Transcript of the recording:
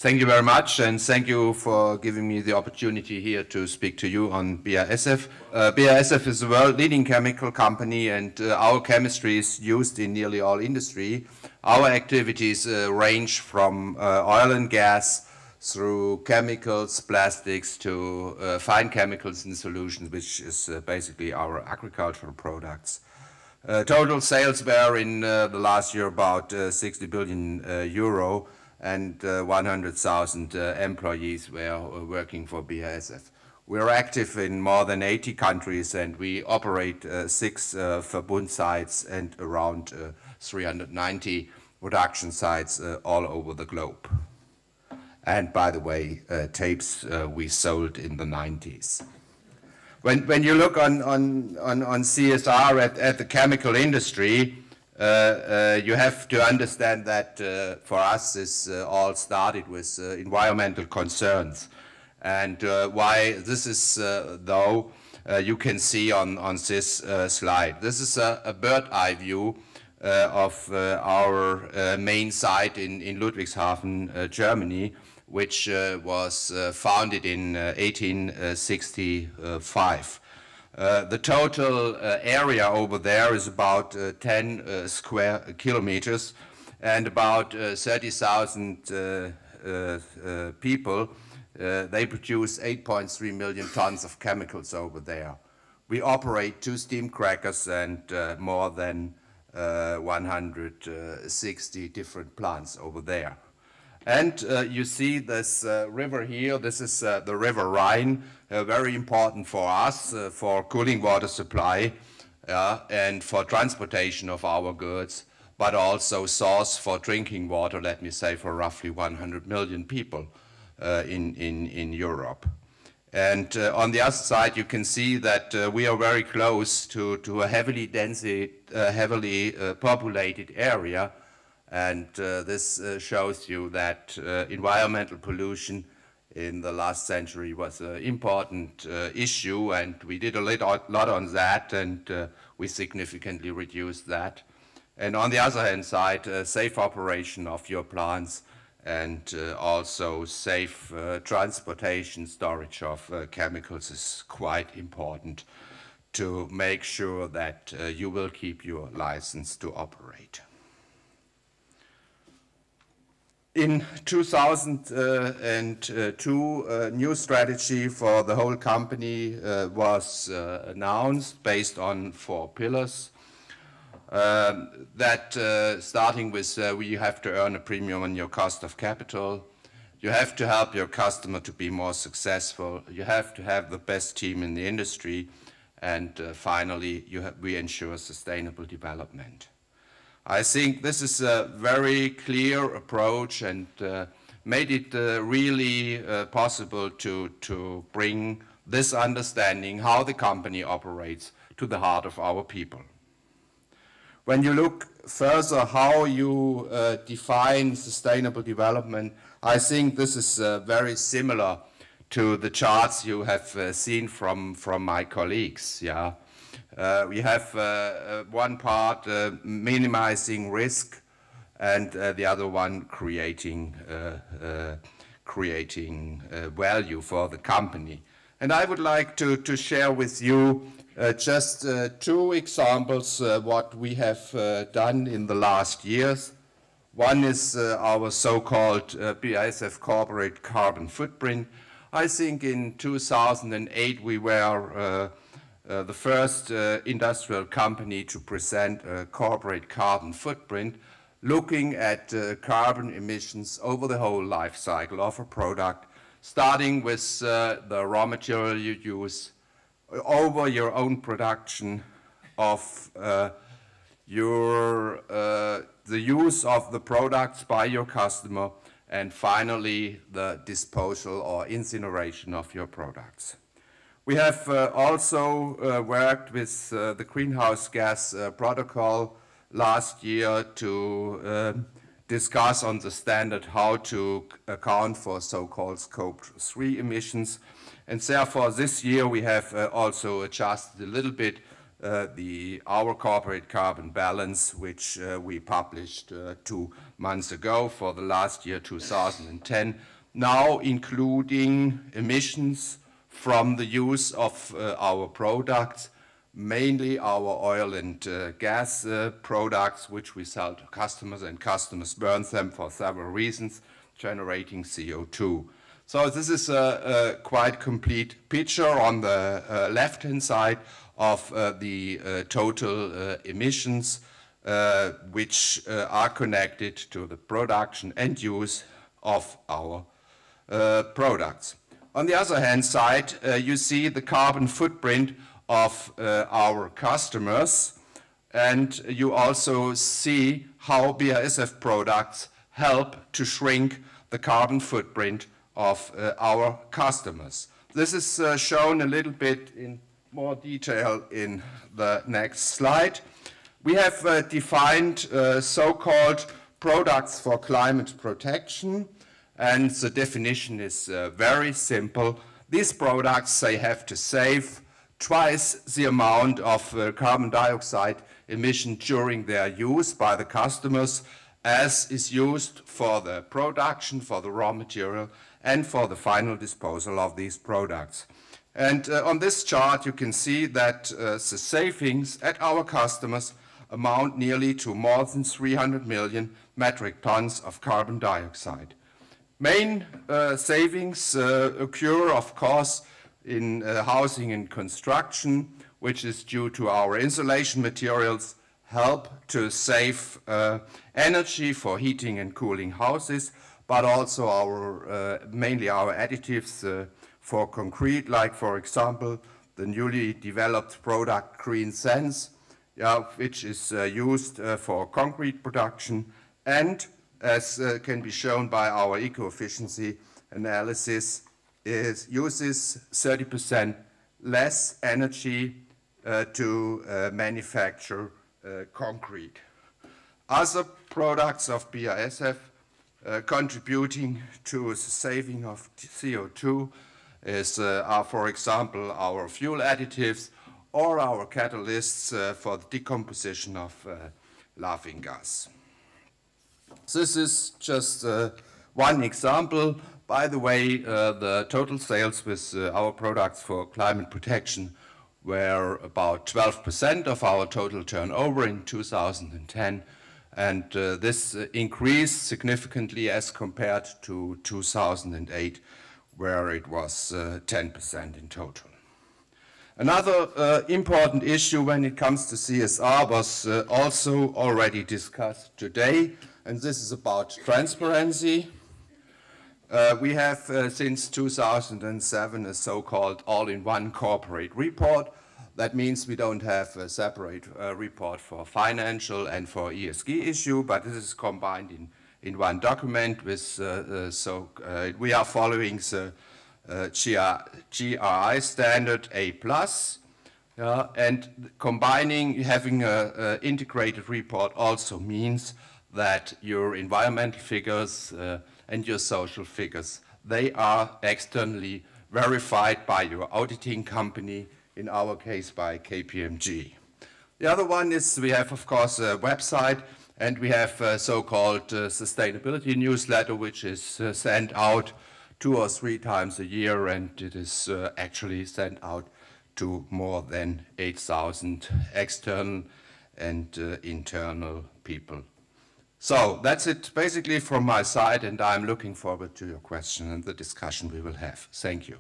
Thank you very much, and thank you for giving me the opportunity here to speak to you on BASF. BASF is a world-leading chemical company, and our chemistry is used in nearly all industry. Our activities range from oil and gas through chemicals, plastics, to fine chemicals and solutions, which is basically our agricultural products. Total sales were in the last year about 60 billion euro, and 100,000 employees were working for BASF. We're active in more than 80 countries, and we operate 6 Verbund sites and around 390 production sites all over the globe. And by the way, tapes we sold in the 90s. When you look on CSR at the chemical industry, you have to understand that for us this all started with environmental concerns. And why this is, though, you can see on this slide. This is a bird's eye view of our main site in Ludwigshafen, Germany, which was founded in 1865. The total area over there is about 10 square kilometers, and about 30,000 people. They produce 8.3 million tons of chemicals over there. We operate 2 steam crackers and more than 160 different plants over there. And you see this river here. This is the River Rhine, very important for us, for cooling water supply and for transportation of our goods, but also source for drinking water, let me say, for roughly 100 million people in Europe. And on the other side, you can see that we are very close to a heavily populated area. And this shows you that environmental pollution in the last century was an important issue, and we did a lot on that, and we significantly reduced that. And on the other hand side, safe operation of your plants and also safe transportation, storage of chemicals is quite important to make sure that you will keep your license to operate. In 2002, a new strategy for the whole company was announced based on 4 pillars. Starting with you have to earn a premium on your cost of capital. You have to help your customer to be more successful. You have to have the best team in the industry. And finally, we ensure sustainable development. I think this is a very clear approach, and made it really possible to bring this understanding how the company operates to the heart of our people. When you look further how you define sustainable development, I think this is very similar to the charts you have seen from my colleagues. Yeah. We have one part minimizing risk, and the other one creating value for the company. And I would like to share with you just 2 examples what we have done in the last years. One is our so-called BASF corporate carbon footprint. I think in 2008 we were the first industrial company to present a corporate carbon footprint, looking at carbon emissions over the whole life cycle of a product, starting with the raw material you use, over your own production, of the use of the products by your customer, and finally the disposal or incineration of your products. We have also worked with the greenhouse gas protocol last year to discuss on the standard how to account for so-called Scope 3 emissions. And therefore this year we have also adjusted a little bit our corporate carbon balance, which we published 2 months ago for the last year, 2010. now including emissions from the use of our products, mainly our oil and gas products, which we sell to customers, and customers burn them for several reasons, generating CO2. So this is a quite complete picture on the left-hand side of the total emissions which are connected to the production and use of our products. On the other hand side, you see the carbon footprint of our customers, and you also see how BASF products help to shrink the carbon footprint of our customers. This is shown a little bit in more detail in the next slide. We have defined so-called products for climate protection, and the definition is very simple. These products, they have to save twice the amount of carbon dioxide emission during their use by the customers as is used for the production, for the raw material, and for the final disposal of these products. And on this chart you can see that the savings at our customers amount nearly to more than 300 million metric tons of carbon dioxide. Main savings occur, of course, in housing and construction, which is due to our insulation materials help to save energy for heating and cooling houses, but also mainly our additives for concrete, like for example the newly developed product Green Sense, which is used for concrete production, and as can be shown by our eco-efficiency analysis, uses 30% less energy to manufacture concrete. Other products of BASF contributing to the saving of CO2 are, for example, our fuel additives or our catalysts for the decomposition of laughing gas. This is just one example. By the way, the total sales with our products for climate protection were about 12% of our total turnover in 2010, and this increased significantly as compared to 2008, where it was 10% in total. Another important issue when it comes to CSR was also already discussed today, and this is about transparency. We have since 2007 a so-called all-in-one corporate report. That means we don't have a separate report for financial and for ESG issue, but this is combined in one document with, we are following the GRI standard A+, and combining, having an integrated report also means that your environmental figures and your social figures, they are externally verified by your auditing company, in our case by KPMG. The other one is we have, of course, a website, and we have a so-called sustainability newsletter, which is sent out 2 or 3 times a year, and it is actually sent out to more than 8,000 external and internal people. So that's it basically from my side, and I'm looking forward to your question and the discussion we will have. Thank you.